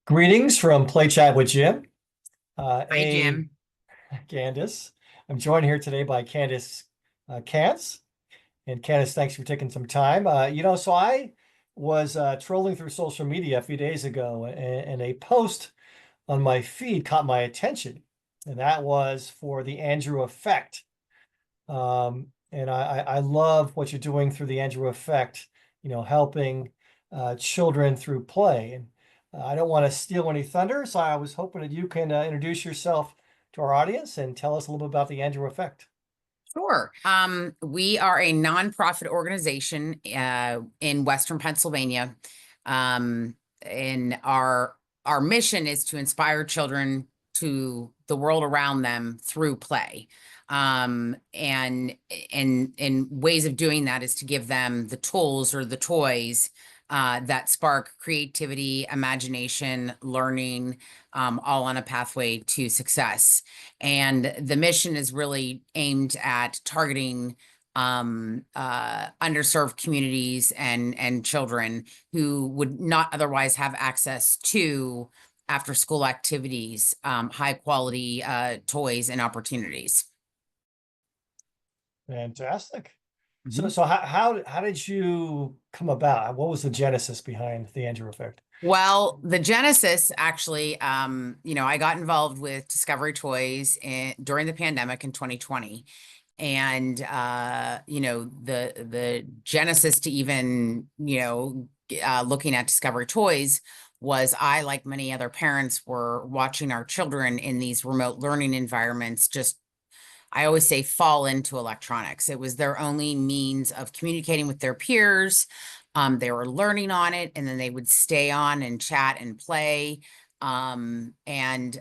Greetings from Play Chat with Jim. Hi, Hey, Jim. Candace. I'm joined here today by Candace Kantz. And Candace, thanks for taking some time. So I was trolling through social media a few days ago, and a post on my feed caught my attention. And that was for the Andrew Effect. And I love what you're doing through the Andrew Effect, helping children through play. And I don't want to steal any thunder, so I was hoping that you can introduce yourself to our audience and tell us a little bit about the Andrew Effect. Sure. We are a nonprofit organization in Western Pennsylvania. And our mission is to inspire children to the world around them through play. And ways of doing that is to give them the tools or the toys that spark creativity, imagination, learning, all on a pathway to success. And the mission is really aimed at targeting underserved communities and children who would not otherwise have access to after school activities, high quality toys and opportunities. Fantastic. So, Mhm. so how did you come about? What was the genesis behind the Andrew Effect? Well, the genesis actually, I got involved with Discovery Toys during the pandemic in 2020. And the genesis to even, looking at Discovery Toys was I, like many other parents, were watching our children in these remote learning environments just I always say fall into electronics. It was their only means of communicating with their peers. They were learning on it, and then they would stay on and chat and play. And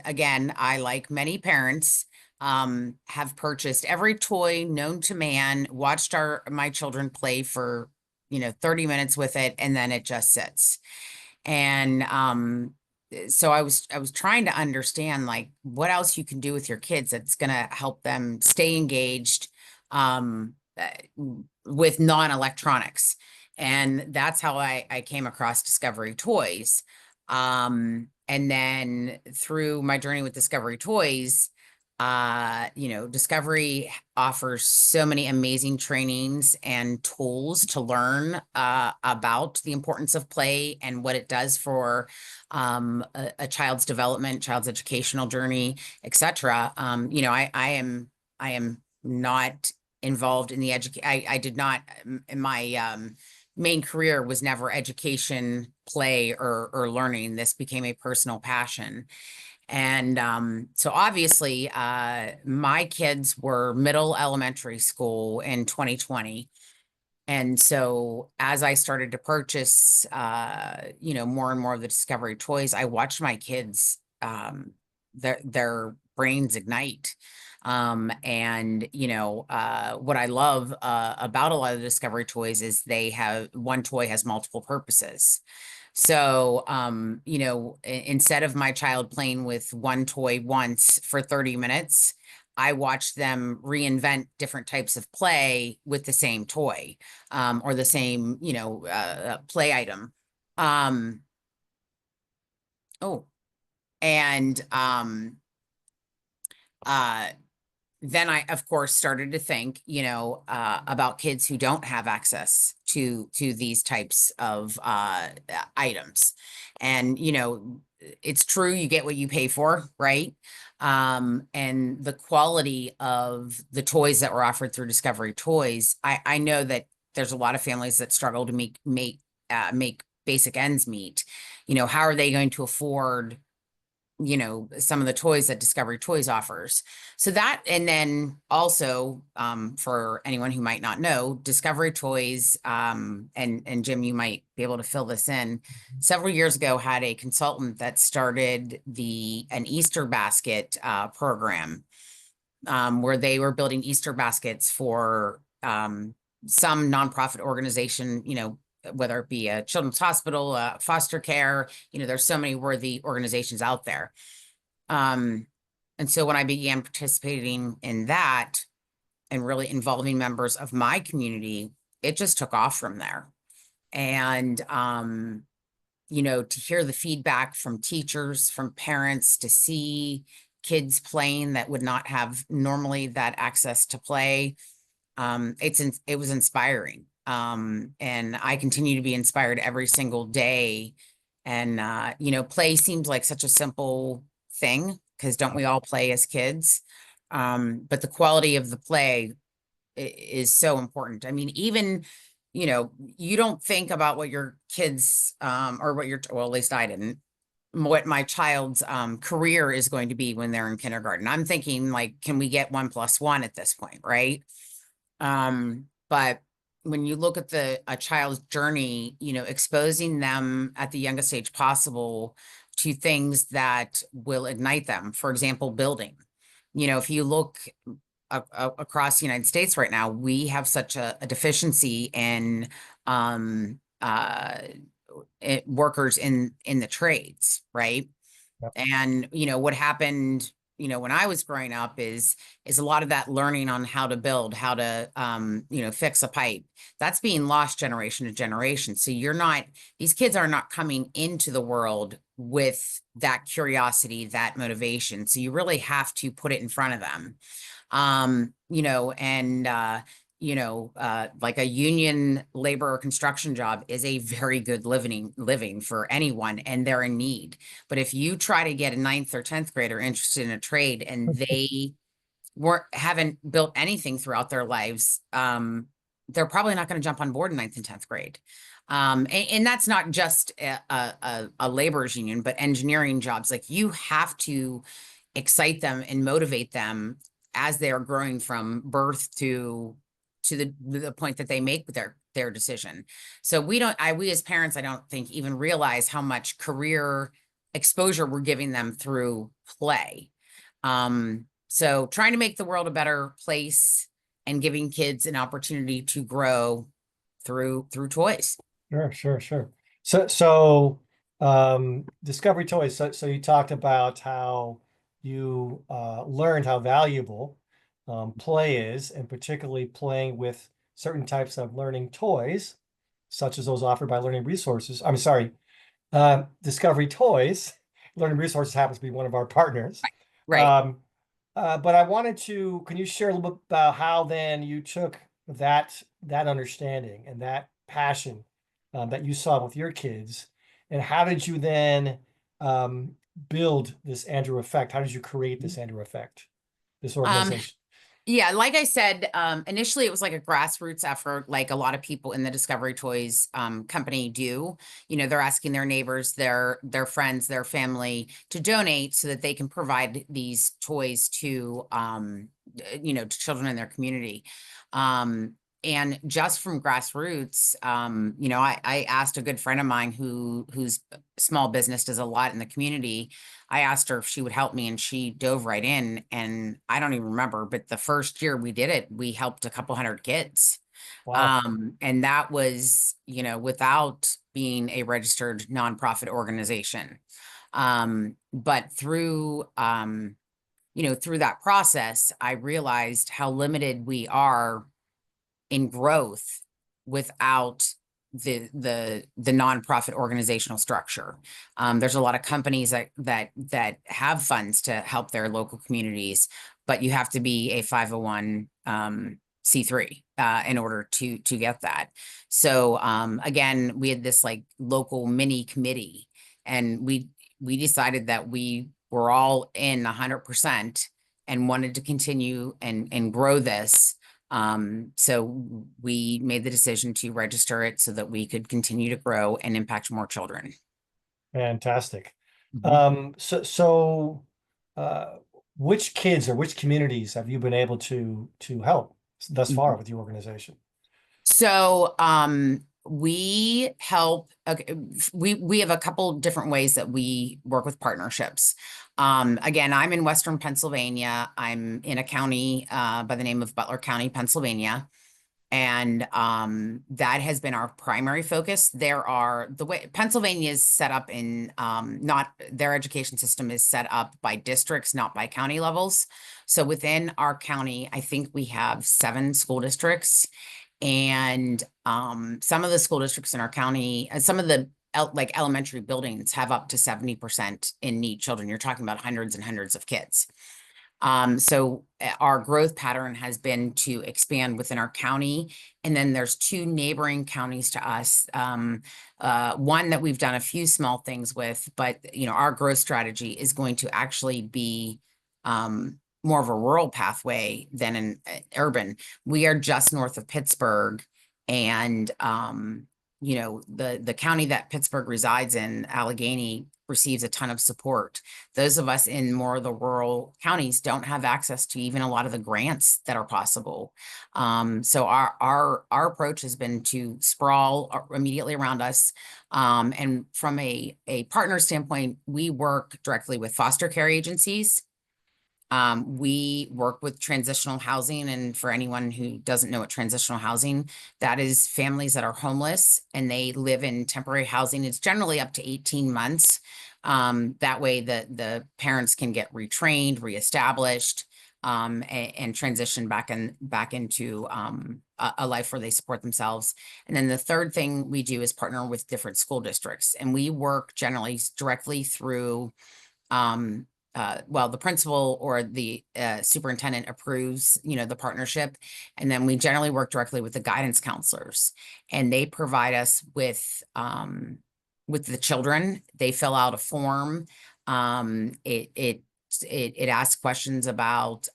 again, I, like many parents, have purchased every toy known to man, watched my children play for 30 minutes with it, and then it just sits. And so I was trying to understand, like, what else you can do with your kids that's going to help them stay engaged with non-electronics. And that's how I came across Discovery Toys. And then through my journey with Discovery Toys, Discovery offers so many amazing trainings and tools to learn about the importance of play and what it does for a child's development, child's educational journey, etc. I am not involved in the I did not, my main career was never education, play, or learning. This became a personal passion. And so obviously, my kids were middle elementary school in 2020. And so as I started to purchase, more and more of the Discovery toys, I watched my kids, their brains ignite. What I love about a lot of the Discovery toys is one toy has multiple purposes. So, instead of my child playing with one toy once for 30 minutes, I watched them reinvent different types of play with the same toy, or the same, play item. Um, oh, and uh, then I, of course, started to think, about kids who don't have access to these types of items. And, it's true, you get what you pay for, right? And the quality of the toys that were offered through Discovery Toys, I know that there's a lot of families that struggle to make basic ends meet. How are they going to afford some of the toys that Discovery Toys offers? So that, and then also, for anyone who might not know, Discovery Toys, and Jim, you might be able to fill this in. Several years ago, had a consultant that started an Easter basket program, where they were building Easter baskets for some nonprofit organization, whether it be a children's hospital, foster care, there's so many worthy organizations out there. Um, and so when I began participating in that and really involving members of my community, it just took off from there. And to hear the feedback from teachers, from parents, to see kids playing that would not have normally that access to play. It was inspiring. And I continue to be inspired every single day. And, play seems like such a simple thing, because don't we all play as kids? But the quality of the play is so important. I mean, even, you don't think about what your kids, or what your, well, at least I didn't, what my child's career is going to be when they're in kindergarten. I'm thinking, like, can we get 1+1 at this point, right? But when you look at a child's journey, exposing them at the youngest age possible to things that will ignite them. For example, building. If you look across the United States right now, we have such a deficiency in um, uh, workers in the trades, right? Yep. And what happened, when I was growing up is a lot of that learning on how to build, how to fix a pipe. That's being lost generation to generation. So these kids are not coming into the world with that curiosity, that motivation. So you really have to put it in front of them. And like a union labor or construction job is a very good living for anyone, and they're in need. But if you try to get a 9th or 10th grader interested in a trade and they haven't built anything throughout their lives, they're probably not going to jump on board in 9th and 10th grade. And that's not just a laborers union, but engineering jobs. Like, you have to excite them and motivate them as they are growing from birth to the point that they make their decision. So we as parents, I don't think, even realize how much career exposure we're giving them through play. So trying to make the world a better place and giving kids an opportunity to grow through toys. Sure. So, Discovery Toys. So you talked about how you learned how valuable play is, and particularly playing with certain types of learning toys, such as those offered by Learning Resources. I'm sorry, Discovery Toys. Learning Resources happens to be one of our partners. Right. Um, but I wanted to, can you share a little bit about how then you took that understanding and that passion that you saw with your kids, and how did you then build this Andrew effect? How did you create this Andrew effect, this Um, organization? Yeah, like I said, initially it was like a grassroots effort, like a lot of people in the Discovery Toys company do. They're asking their neighbors, their friends, their family to donate so that they can provide these toys to to children in their community. And just from grassroots, I asked a good friend of mine whose small business does a lot in the community. I asked her if she would help me, and she dove right in. And I don't even remember, but the first year we did it, we helped a couple hundred kids. Wow. And that was, without being a registered nonprofit organization. But through that process, I realized how limited we are in growth without the nonprofit organizational structure. There's a lot of companies that have funds to help their local communities, but you have to be a 501 C3 in order to get that. So again, we had this like local mini committee, and we decided that we were all in 100% and wanted to continue and grow this. So we made the decision to register it so that we could continue to grow and impact more children. Fantastic. Mhm. So uh, which kids or which communities have you been able to help thus far with your organization? So we help, okay, we have a couple different ways that we work with partnerships. Again, I'm in Western Pennsylvania. I'm in a county by the name of Butler County, Pennsylvania. And that has been our primary focus. The way Pennsylvania is set up in not their education system is set up by districts, not by county levels. So within our county, I think we have 7 school districts. And some of the school districts in our county, some of the like elementary buildings have up to 70% in need children. You're talking about hundreds and hundreds of kids. So our growth pattern has been to expand within our county. And then there's two neighboring counties to us. One that we've done a few small things with, but our growth strategy is going to actually be more of a rural pathway than an urban. We are just north of Pittsburgh, and the county that Pittsburgh resides in, Allegheny, receives a ton of support. Those of us in more of the rural counties don't have access to even a lot of the grants that are possible. So our approach has been to sprawl immediately around us. And from a partner standpoint, we work directly with foster care agencies. We work with transitional housing, and for anyone who doesn't know what transitional housing, that is families that are homeless and they live in temporary housing. It's generally up to 18 months. That way the parents can get retrained, reestablished, and transition back into a life where they support themselves. And then the third thing we do is partner with different school districts, and we work generally directly through the principal or the superintendent approves, the partnership. And then we generally work directly with the guidance counselors, and they provide us with the children. They fill out a form. It asks questions about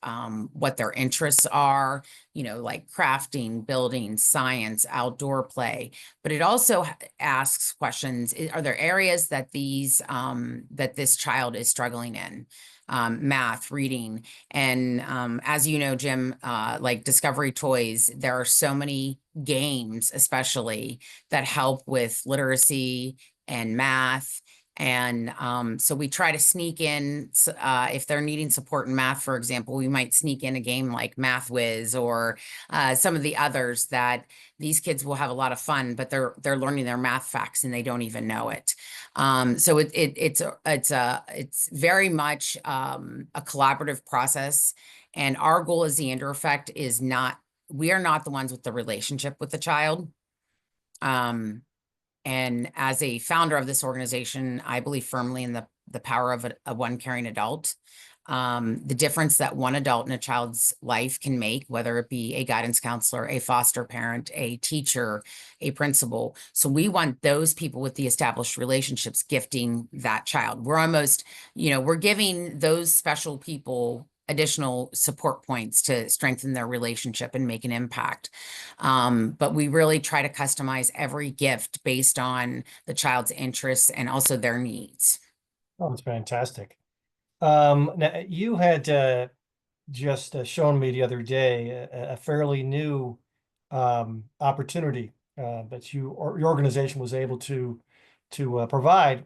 what their interests are, like crafting, building, science, outdoor play. But it also asks questions: are there areas that this child is struggling in? Math, reading, and as you know, Jim, like Discovery Toys, there are so many games, especially, that help with literacy and math. And so we try to sneak in, if they're needing support in math, for example, we might sneak in a game like Math Whiz or some of the others that these kids will have a lot of fun, but they're learning their math facts and they don't even know it. So it's very much a collaborative process. And our goal as the Andrew Effect is we are not the ones with the relationship with the child. And as a founder of this organization, I believe firmly in the power of a one caring adult. The difference that one adult in a child's life can make, whether it be a guidance counselor, a foster parent, a teacher, a principal. So we want those people with the established relationships gifting that child. We're almost, we're giving those special people additional support points to strengthen their relationship and make an impact. But we really try to customize every gift based on the child's interests and also their needs. Oh, that's fantastic. Now you had just shown me the other day a fairly new opportunity that your organization was able to provide,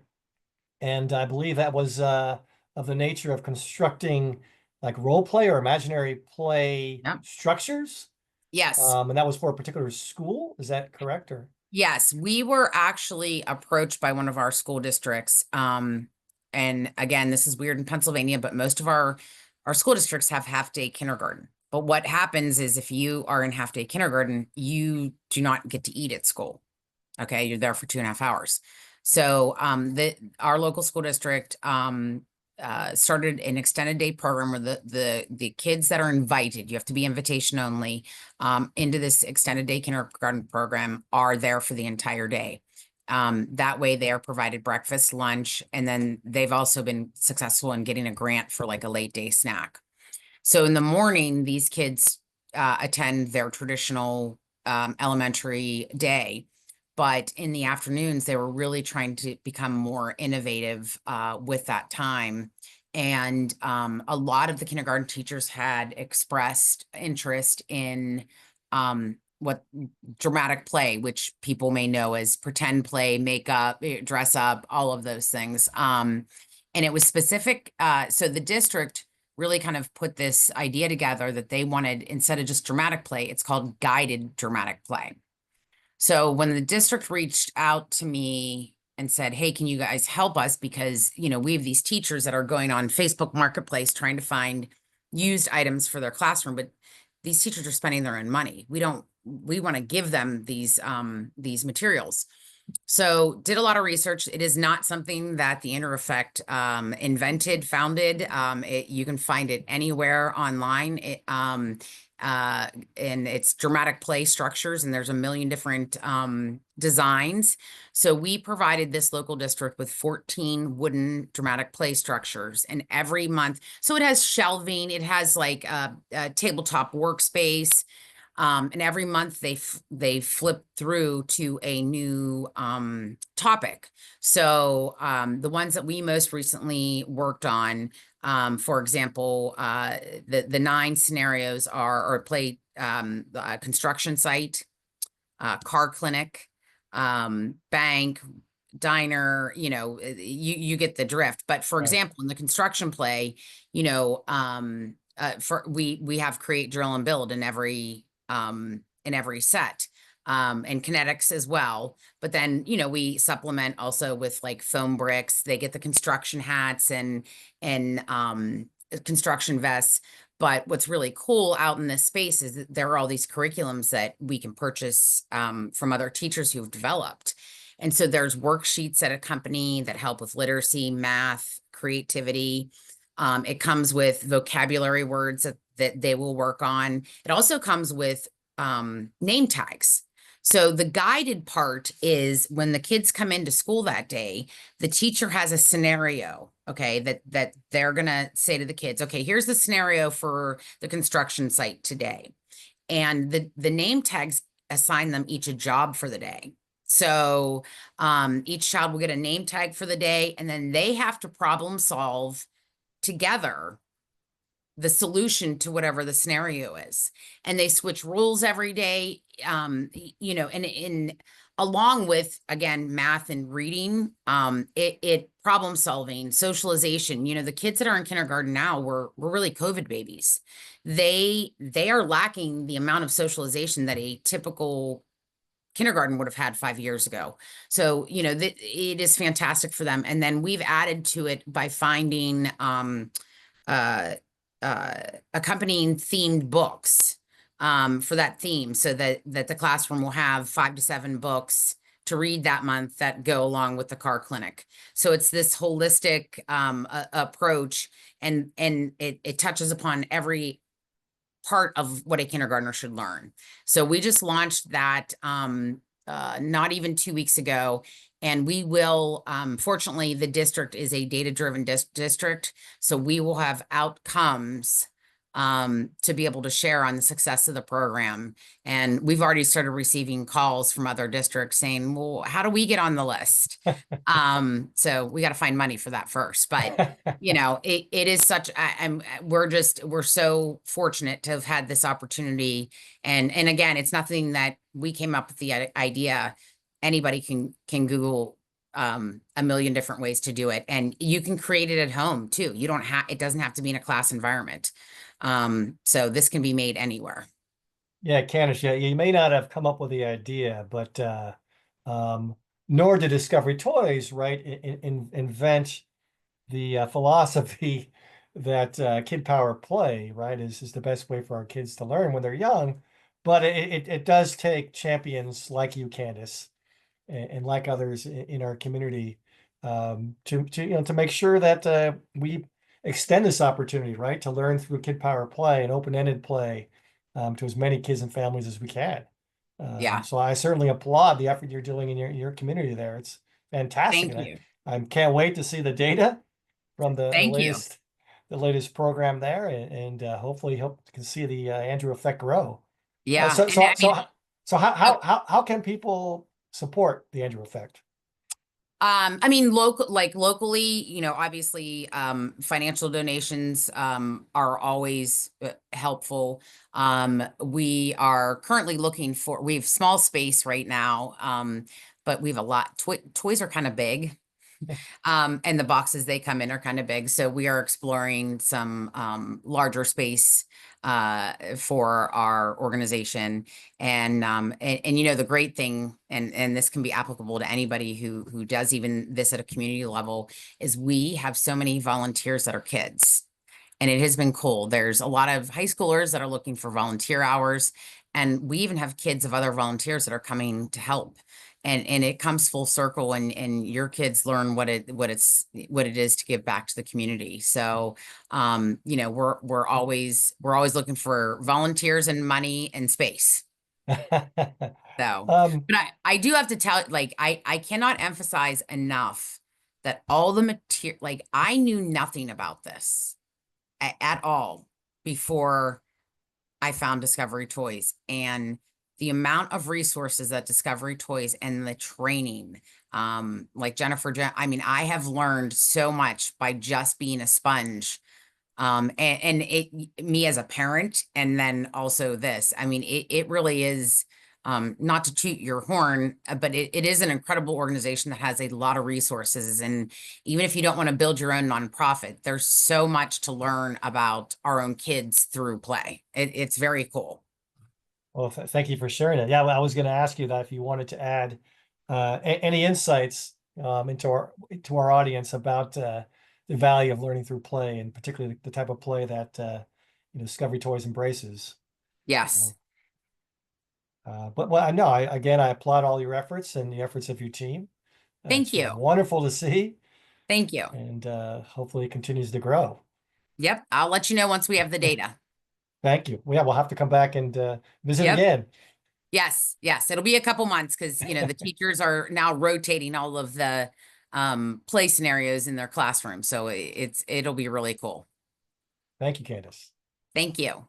and I believe that was of the nature of constructing like role play or imaginary play Yeah. structures. Yes. And that was for a particular school. Is that correct? Or Yes, we were actually approached by one of our school districts. And again, this is weird in Pennsylvania, but most of our school districts have half-day kindergarten. But what happens is if you are in half-day kindergarten, you do not get to eat at school. Okay, you're there for 2.5 hours. So our local school district started an extended day program where the kids that are invited, you have to be invitation only, into this extended day kindergarten program are there for the entire day. That way they are provided breakfast, lunch, and then they've also been successful in getting a grant for like a late day snack. So in the morning, these kids attend their traditional elementary day. But in the afternoons, they were really trying to become more innovative with that time. And a lot of the kindergarten teachers had expressed interest in what dramatic play, which people may know as pretend play, makeup, dress up, all of those things. And it was specific. So the district really kind of put this idea together that they wanted, instead of just dramatic play, it's called guided dramatic play. So when the district reached out to me and said, hey, can you guys help us? Because, we have these teachers that are going on Facebook Marketplace trying to find used items for their classroom, but these teachers are spending their own money. We want to give them these materials. So did a lot of research. It is not something that the Andrew Effect invented, founded. You can find it anywhere online. Uh, and it's dramatic play structures, and there's a million different designs. So we provided this local district with 14 wooden dramatic play structures, and every month, so it has shelving, it has like a tabletop workspace. And every month they flip through to a new topic. So the ones that we most recently worked on, for example, the 9 scenarios are or play construction site, car clinic, bank, diner, you get the drift. But for Right. example, in the construction play, for we have create, drill, and build in every set. And kinetics as well. But then, we supplement also with like foam bricks. They get the construction hats and construction vests. But what's really cool out in this space is that there are all these curriculums that we can purchase from other teachers who've developed. And so there's worksheets that accompany that help with literacy, math, creativity. It comes with vocabulary words that they will work on. It also comes with name tags. So the guided part is when the kids come into school that day, the teacher has a scenario, okay, that they're gonna say to the kids, okay, here's the scenario for the construction site today. And the name tags assign them each a job for the day. So each child will get a name tag for the day, and then they have to problem solve together the solution to whatever the scenario is. And they switch rules every day, and in along with, again, math and reading, it problem solving, socialization. The kids that are in kindergarten now were really COVID babies. They are lacking the amount of socialization that a typical kindergarten would have had 5 years ago. So, it is fantastic for them. And then we've added to it by finding uh, accompanying themed books for that theme, so that the classroom will have 5 to 7 books to read that month that go along with the car clinic. So it's this holistic approach, and it touches upon every part of what a kindergartner should learn. So we just launched that not even 2 weeks ago. And we will, fortunately, the district is a data-driven district. So we will have outcomes to be able to share on the success of the program. And we've already started receiving calls from other districts saying, well, how do we get on the list? So we got to find money for that first. But it is such, we're so fortunate to have had this opportunity. And again, it's nothing that we came up with the idea. Anybody can Google a million different ways to do it, and you can create it at home too. It doesn't have to be in a class environment. So this can be made anywhere. Yeah, Candace, yeah, you may not have come up with the idea, but nor did Discovery Toys, right, invent the philosophy that kid power play, right, is the best way for our kids to learn when they're young. But it does take champions like you, Candace, and like others in our community, to make sure that we extend this opportunity, right, to learn through kid power play and open-ended play to as many kids and families as we can. Yeah. So I certainly applaud the effort you're doing in your community there. It's fantastic, Thank and you. I can't wait to see the data from the Thank you. latest program there, and hopefully hope can see the Andrew Effect grow. Yeah. So And I so mean, so so oh, how can people support the Andrew Effect? locally, obviously, financial donations, are always helpful. We are currently we have small space right now. But we have a lot, toys are kind of big. And the boxes they come in are kind of big. So we are exploring some larger space for our organization. And the great thing, and this can be applicable to anybody who does even this at a community level, is we have so many volunteers that are kids. And it has been cool. There's a lot of high schoolers that are looking for volunteer hours. And we even have kids of other volunteers that are coming to help. and it comes full circle, and your kids learn what it is to give back to the community. So you know, we're always looking for volunteers and money and space. So, Um, but I do have to tell, like, I cannot emphasize enough that all the material, like, I knew nothing about this at all before I found Discovery Toys, and the amount of resources that Discovery Toys and the training, like Jennifer, I mean, I have learned so much by just being a sponge. And me as a parent, and then also this, I mean, it really is, not to toot your horn, but it is an incredible organization that has a lot of resources. And even if you don't want to build your own nonprofit, there's so much to learn about our own kids through play. It's very cool. well, thank you for sharing it. Yeah, well, I was going to ask you that if you wanted to add any insights into our audience about the value of learning through play, and particularly the type of play that Discovery Toys embraces. Yes. But well, I know, again, I applaud all your efforts and the efforts of your team. Thank It's you. wonderful to see, Thank you. and hopefully it continues to grow. Yep. I'll let you know once we have the data. Thank you. Well, yeah, we'll have to come back and visit Yep. again. Yes, yes, it'll be a couple months because the teachers are now rotating all of the play scenarios in their classroom. So it'll be really cool. Thank you, Candace. Thank you.